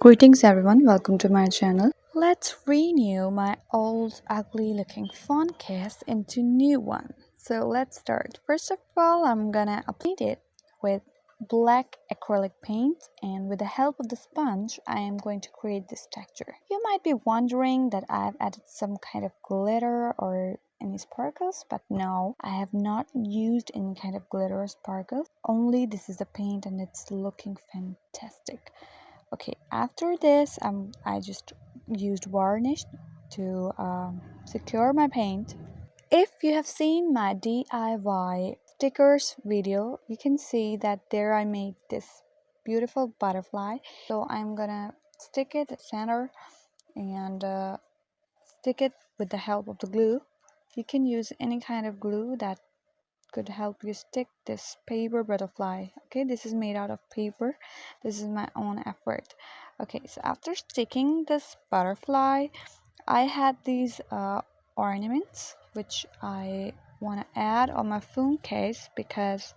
Greetings everyone, welcome to my channel. Let's renew my old ugly looking phone case into new one. So let's start. First of all, I'm gonna apply it with black acrylic paint, and with the help of the sponge I am going to create this texture. You might be wondering that I've added some kind of glitter or any sparkles, but no, I have not used any kind of glitter or sparkles. Only this is the paint and it's looking fantastic. Okay, after this I just used varnish to secure my paint. If you have seen my DIY stickers video, you can see that there I made this beautiful butterfly. So I'm gonna stick it at center and stick it with the help of the glue. You can use any kind of glue that could help you stick this paper butterfly. Okay, this is made out of paper. This is my own effort. Okay, so after sticking this butterfly, I had these ornaments which I want to add on my phone case because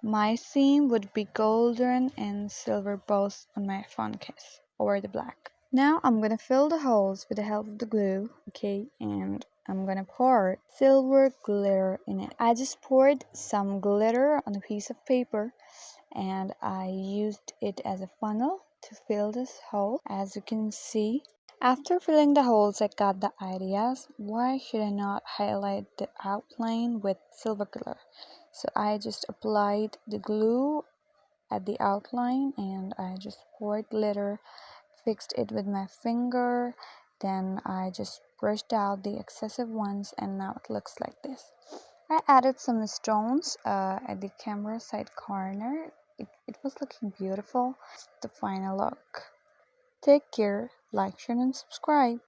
my theme would be golden and silver both on my phone case over the black. Now I'm gonna fill the holes with the help of the glue, okay, and I'm gonna pour silver glitter in it. I just poured some glitter on a piece of paper and I used it as a funnel to fill this hole. As you can see, after filling the holes, I got the ideas. Why should I not highlight the outline with silver glitter? So I just applied the glue at the outline and I just poured glitter, fixed it with my finger, then I just brushed out the excessive ones, and now it looks like this. I added some stones at the camera side corner. It was looking beautiful. It's the final look. Take care, like, share, and subscribe.